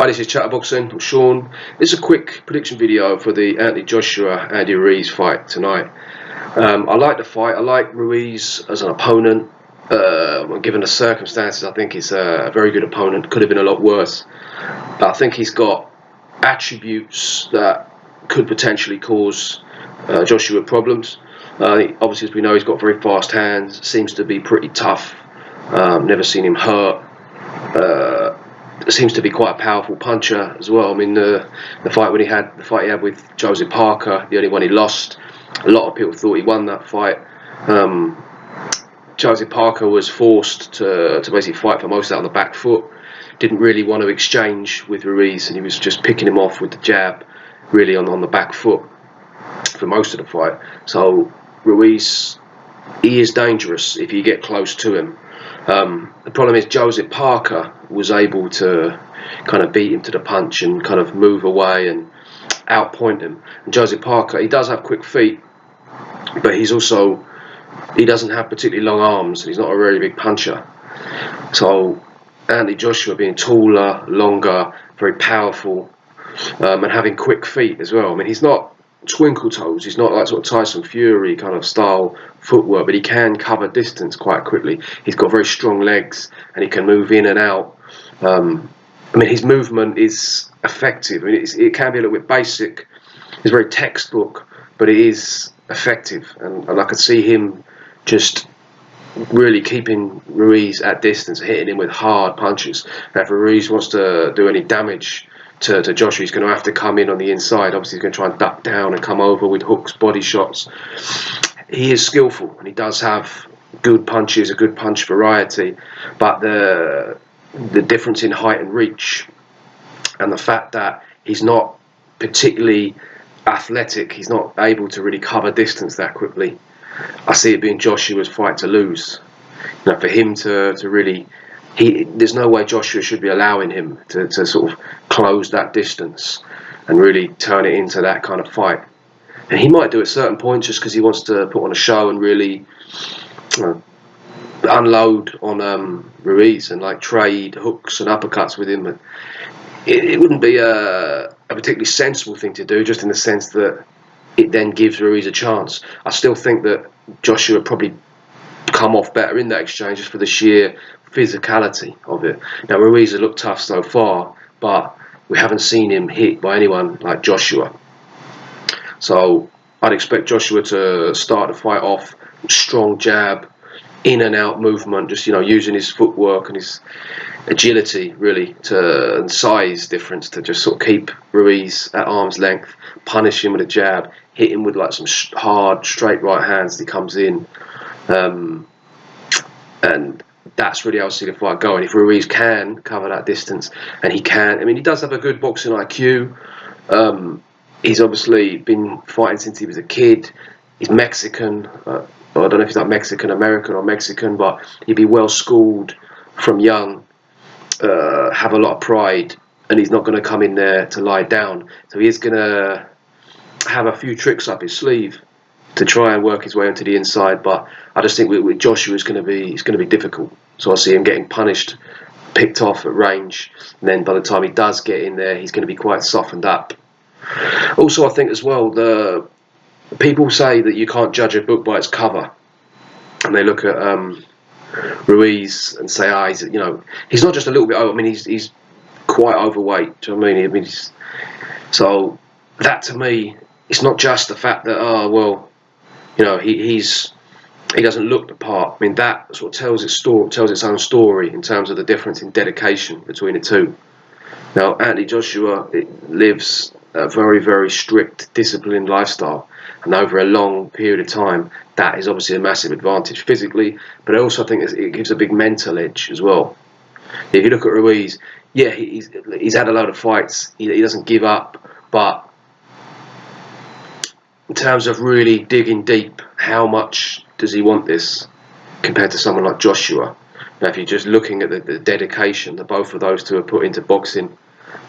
Hi, this is Chatterboxing. I'm Sean. This is a quick prediction video for the Anthony Joshua-Andy Ruiz fight tonight. I like the fight. I like Ruiz as an opponent. Given the circumstances, I think he's a very good opponent. Could have been a lot worse. But I think he's got attributes that could potentially cause Joshua problems. Obviously, as we know, he's got very fast hands. Seems to be pretty tough. Never seen him hurt. Seems to be quite a powerful puncher as well. I mean, the fight he had with Joseph Parker, the only one he lost. A lot of people thought he won that fight. Joseph Parker was forced to basically fight for most out on the back foot. Didn't really want to exchange with Ruiz, and he was just picking him off with the jab, really on the back foot for most of the fight. So Ruiz, he is dangerous if you get close to him. The problem is Joseph Parker was able to kind of beat him to the punch and kind of move away and outpoint him. And Joseph Parker, he does have quick feet, but he doesn't have particularly long arms, and he's not a really big puncher. So Anthony Joshua being taller, longer, very powerful, and having quick feet as well. I mean, he's not twinkle toes, he's not like sort of Tyson Fury kind of style footwork, but he can cover distance quite quickly. He's got very strong legs and he can move in and out. I mean, his movement is effective. I mean, it can be a little bit basic. It's very textbook, but it is effective, and I could see him just really keeping Ruiz at distance, hitting him with hard punches. Now, if Ruiz wants to do any damage to Joshua, he's going to have to come in on the inside. Obviously, he's going to try and duck down and come over with hooks, body shots. He is skillful, and he does have good punches, a good punch variety, but the difference in height and reach, and the fact that he's not particularly athletic, he's not able to really cover distance that quickly. I see it being Joshua's fight to lose. You know, for him to really, there's no way Joshua should be allowing him to sort of close that distance and really turn it into that kind of fight. And he might do at certain points just because he wants to put on a show and really unload on Ruiz and like trade hooks and uppercuts with him. It wouldn't be a particularly sensible thing to do, just in the sense that it then gives Ruiz a chance. I still think that Joshua probably come off better in that exchange just for the sheer physicality of it. Now, Ruiz has looked tough so far, but we haven't seen him hit by anyone like Joshua. So I'd expect Joshua to start the fight off strong jab, in and out movement, just using his footwork and his agility really and size difference to just sort of keep Ruiz at arm's length, punish him with a jab, hit him with like some hard straight right hands as he comes in, and that's really how I see the fight going. If Ruiz can cover that distance, and he can, I mean, he does have a good boxing IQ. He's obviously been fighting since he was a kid. He's Mexican. I don't know if he's like Mexican American or Mexican, but he'd be well schooled from young, have a lot of pride, and he's not going to come in there to lie down. So he is going to have a few tricks up his sleeve to try and work his way into the inside. But I just think with Joshua, it's going to be difficult. So I see him getting punished, picked off at range, and then by the time he does get in there, he's going to be quite softened up. Also, I think as well, people say that you can't judge a book by its cover, and they look at Ruiz and say, he's not just a little bit over. I mean, he's quite overweight. Do you know what I mean? So that to me, it's not just the fact that he doesn't look the part. I mean, that sort of tells its own story in terms of the difference in dedication between the two. Now, Anthony Joshua lives a very, very strict, disciplined lifestyle, and over a long period of time, that is obviously a massive advantage physically, but I also think it gives a big mental edge as well. If you look at Ruiz, yeah, he's had a load of fights, he doesn't give up, but in terms of really digging deep, how much does he want this compared to someone like Joshua? Now, if you're just looking at the dedication that both of those two have put into boxing,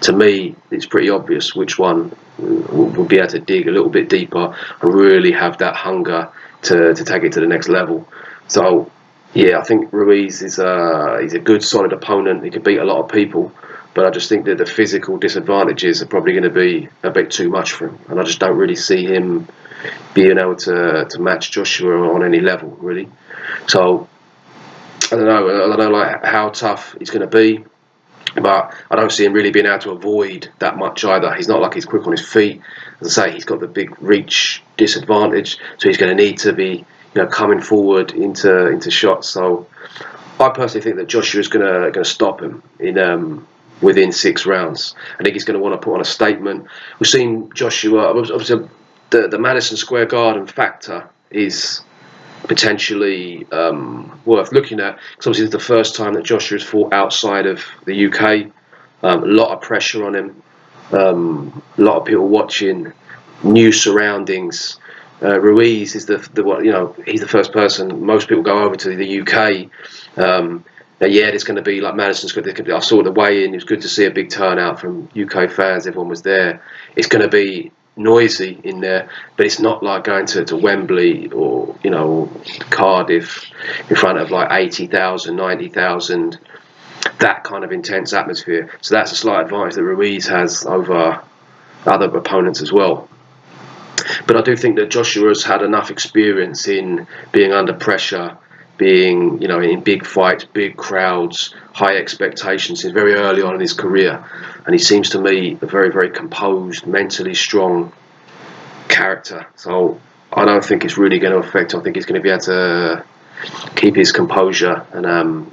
to me, it's pretty obvious which one will be able to dig a little bit deeper and really have that hunger to take it to the next level. So, yeah, I think Ruiz is he's a good, solid opponent. He can beat a lot of people, but I just think that the physical disadvantages are probably going to be a bit too much for him, and I just don't really see him being able to match Joshua on any level, really. So I don't know like how tough he's going to be, but I don't see him really being able to avoid that much either. He's not like he's quick on his feet. As I say, he's got the big reach disadvantage, so he's going to need to be, coming forward into shots. So I personally think that Joshua's going to stop him in within 6 rounds. I think he's going to want to put on a statement. We've seen Joshua, obviously the Madison Square Garden factor is potentially worth looking at, because obviously it's the first time that Joshua's fought outside of the UK. A lot of pressure on him, a lot of people watching, new surroundings. Ruiz is he's the first person. Most people go over to the UK. There's going to be like Madison Square. I saw the weigh-in. It was good to see a big turnout from UK fans. Everyone was there. It's going to be noisy in there, but it's not like going to Wembley or Cardiff in front of like 80,000, 90,000. That kind of intense atmosphere. So that's a slight advantage that Ruiz has over other opponents as well. But I do think that Joshua's had enough experience in being under pressure, being in big fights, big crowds, high expectations since very early on in his career, and he seems to me a very, very composed, mentally strong character. So I don't think it's really going to affect him. I think he's going to be able to keep his composure and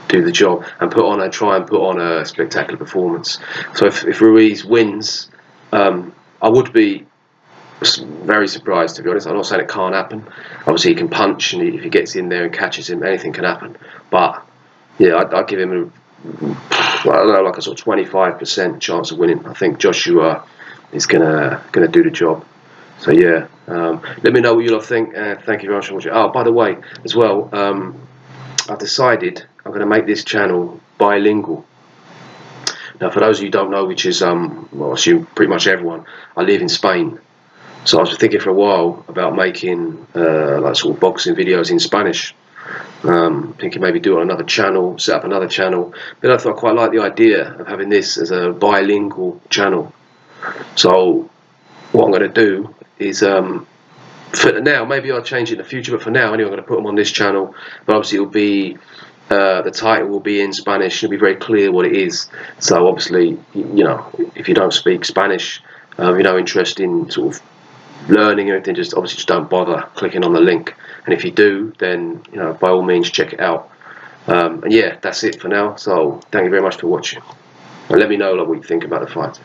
do the job and try and put on a spectacular performance. So if Ruiz wins, I would be very surprised, to be honest. I'm not saying it can't happen. Obviously, he can punch, and if he gets in there and catches him, anything can happen. But yeah, I'd give him like a sort of 25% chance of winning. I think Joshua is gonna do the job. So yeah, let me know what you lot think. Thank you very much for watching. Oh, by the way, as well, I've decided I'm going to make this channel bilingual. Now, for those of you who don't know, which is I assume pretty much everyone, I live in Spain. So I was thinking for a while about making like sort of boxing videos in Spanish. Thinking maybe do it on another channel, set up another channel. But I thought I quite like the idea of having this as a bilingual channel. So what I'm going to do is, for now, maybe I'll change it in the future, but for now, anyway, I'm going to put them on this channel. But obviously, it'll be the title will be in Spanish. It'll be very clear what it is. So obviously, if you don't speak Spanish, no interest in sort of learning or anything, just don't bother clicking on the link. And if you do, then by all means check it out. And yeah, that's it for now. So thank you very much for watching. And let me know what you think about the fight.